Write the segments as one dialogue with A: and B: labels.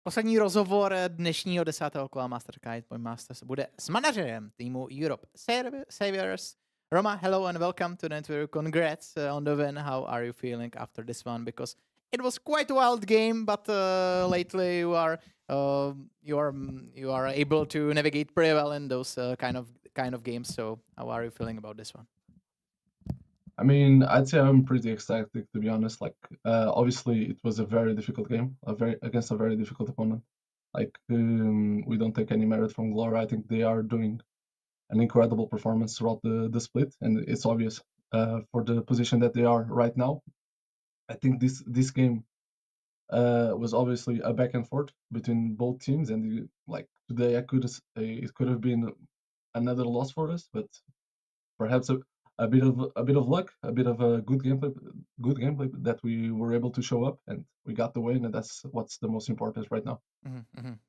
A: Poslední rozhovor dnešního 10. kola Mastercard Hitpoint Masters bude s manažerem týmu Europe Saviors. Roma, hello and welcome to the interview. Congrats on the win. How are you feeling after this one? Because it was quite a wild game, but lately you are able to navigate pretty well in those kind of games. So how are you feeling about this one?
B: I mean, I'd say I'm pretty ecstatic, to be honest. Like, obviously, it was a very difficult game, against a very difficult opponent. Like, we don't take any merit from Glory. I think they are doing an incredible performance throughout the split, and it's obvious for the position that they are right now. I think this game was obviously a back and forth between both teams, and like today, it could have been another loss for us, but perhaps a bit of luck, a bit of a good gameplay that we were able to show up, and we got the win, and that's what's the most important right now.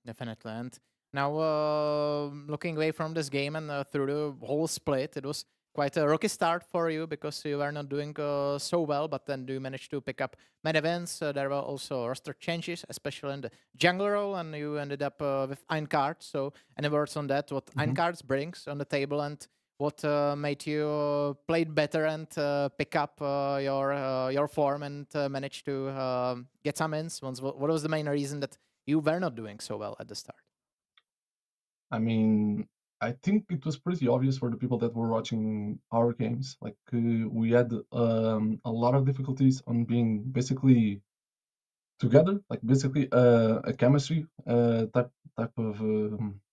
A: Definitely. And now looking away from this game and through the whole split, it was quite a rocky start for you because you were not doing so well, but then you managed to pick up many wins. There were also roster changes, especially in the jungle role, and you ended up with Eincards. So any words on that? What Eincards brings on the table, and what made you play better and pick up your form and manage to get some wins? What was the main reason that you were not doing so well at the start?
B: I mean, I think it was pretty obvious for the people that were watching our games. Like, we had a lot of difficulties on being basically together, like basically a chemistry type of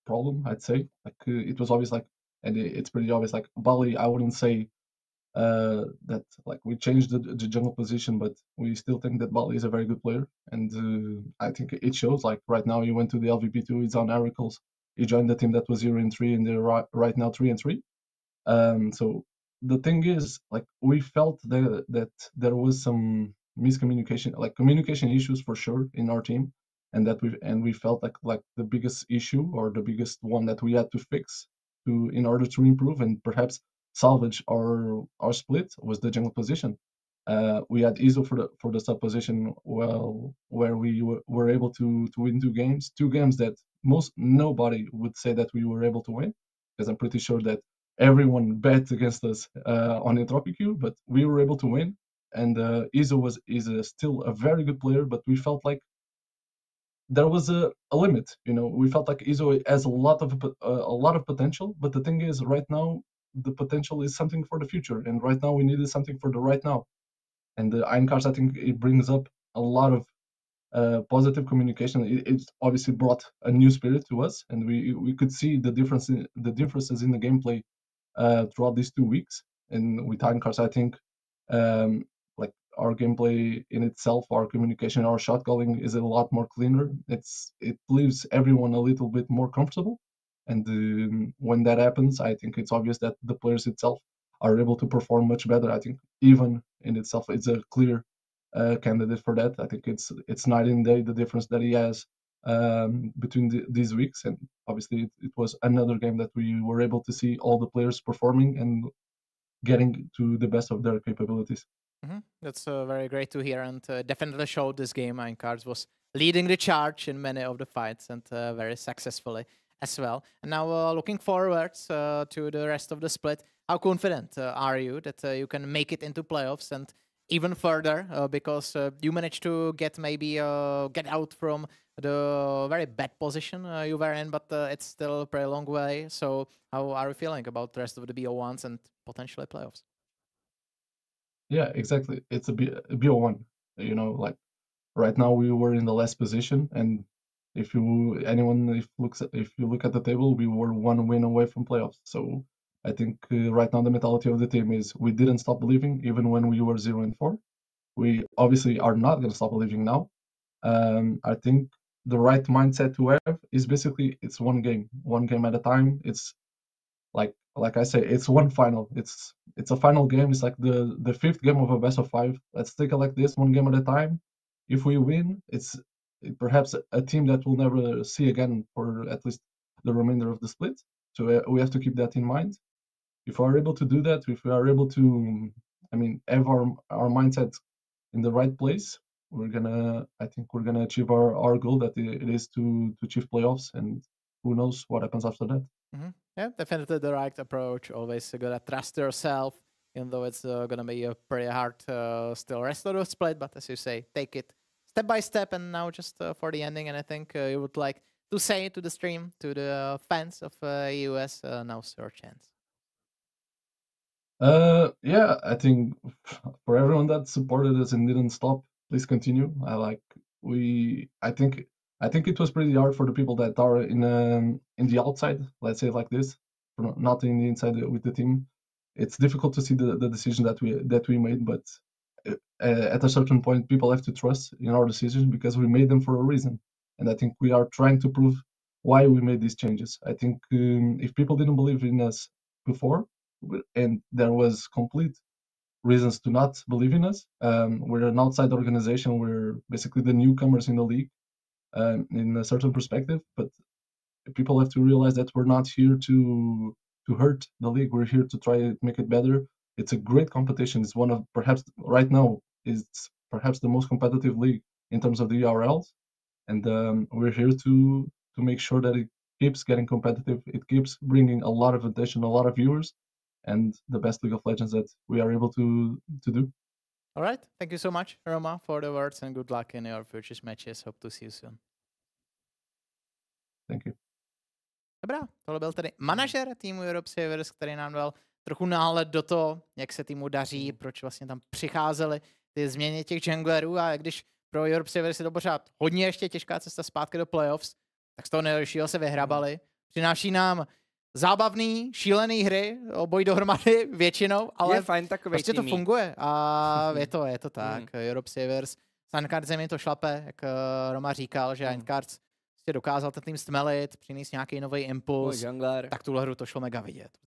B: problem, I'd say. Like, it was obvious, like, and it's pretty obvious. Like Bali, I wouldn't say that like we changed the jungle position, but we still think that Bali is a very good player, and I think it shows. Like right now, he went to the LVP2. He's on Oracles. He joined the team that was 0-3, and they're right now 3-3. So the thing is, like we felt that there was some miscommunication, like communication issues for sure in our team, and we felt like the biggest issue or the biggest one that we had to fix in order to improve and perhaps salvage our split was the jungle position. We had Iso for the sub position, where we were able to win two games that nobody would say that we were able to win, because I'm pretty sure that everyone bet against us on Entropic Q, but we were able to win. And Iso is still a very good player, but we felt like there was a limit. We felt like Iso has a lot of potential, but the thing is, right now the potential is something for the future, and right now we needed something for the right now. And the Eincards, I think it brings up a lot of positive communication. It obviously brought a new spirit to us, and we could see the differences in the gameplay throughout these 2 weeks. And with Eincards, I think like our gameplay in itself, our communication, our shot calling is a lot more cleaner. It leaves everyone a little bit more comfortable, and when that happens, I think it's obvious that the players itself are able to perform much better. I think even in itself, it's a clear candidate for that. I think it's night and day the difference that he has between these weeks, and obviously it was another game that we were able to see all the players performing and getting to the best of their capabilities.
A: That's very great to hear, and definitely showed this game. Eincards was leading the charge in many of the fights, and very successfully as well. And now looking forwards to the rest of the split, how confident are you that you can make it into playoffs and even further, because you managed to get out from the very bad position you were in, but it's still a pretty long way. So how are you feeling about the rest of the BO1s and potentially playoffs?
B: Yeah, exactly. It's a BO1. Like right now we were in the last position, and if you look at the table, we were 1 win away from playoffs. So I think right now the mentality of the team is we didn't stop believing even when we were 0-4. We obviously are not going to stop believing now. I think the right mindset to have is basically it's one game at a time. It's like I say, it's one final. It's a final game. It's like the 5th game of a best of 5. Let's take it like this, one game at a time. If we win, it's perhaps a team that we'll never see again for at least the remainder of the split. So we have to keep that in mind. If we are able to do that, if we are able to, have our mindset in the right place, I think we're gonna achieve our goal, that it is to achieve playoffs, and who knows what happens after that.
A: Yeah, definitely the right approach. Always gotta trust yourself, even though it's gonna be a pretty hard still rest of the split. But as you say, take it step by step. And now just for the ending, and I think you would like to say to the stream, to the fans of EUS, now's your chance.
B: Yeah, I think for everyone that supported us and didn't stop, please continue. I think it was pretty hard for the people that are in the outside, let's say it like this, not in the inside with the team. It's difficult to see the decision that we made, but at a certain point, people have to trust in our decisions because we made them for a reason. And I think we are trying to prove why we made these changes. I think if people didn't believe in us before, and there was complete reasons to not believe in us, we're an outside organization. We're basically the newcomers in the league in a certain perspective, but people have to realize that we're not here to hurt the league. We're here to try to make it better. It's a great competition. It's one of, perhaps right now, it's perhaps the most competitive league in terms of the URLs, and we're here to make sure that it keeps getting competitive. It keeps bringing a lot of attention, a lot of viewers, and the best League of Legends that we are able to do.
A: All right. Thank you so much, Roma, for the words, and good luck in your future matches. Hope to see you soon.
B: Thank you.
A: Dobrá, tohle byl tedy manažer týmu Rozhovor, který nám dal trochu náhled do toho, jak se týmu daří, proč vlastně tam přicházely ty změny těch junglerů, a když pro Rozhovor je to pořád hodně ještě těžká cesta zpátky do playoffs, tak z toho nejlepšího se vyhrabali. Přináší nám zábavný, šílený hry, obojí dohromady většinou, ale
C: je fajn takovej
A: prostě
C: týmí.
A: to funguje a je to tak. Rozhovor s Handcardsem mi to šlape, jak Roma říkal, že Handcards dokázal ten tým stmelit, přinést nějaký nový impuls, tak tuhle hru to šlo mega vidět.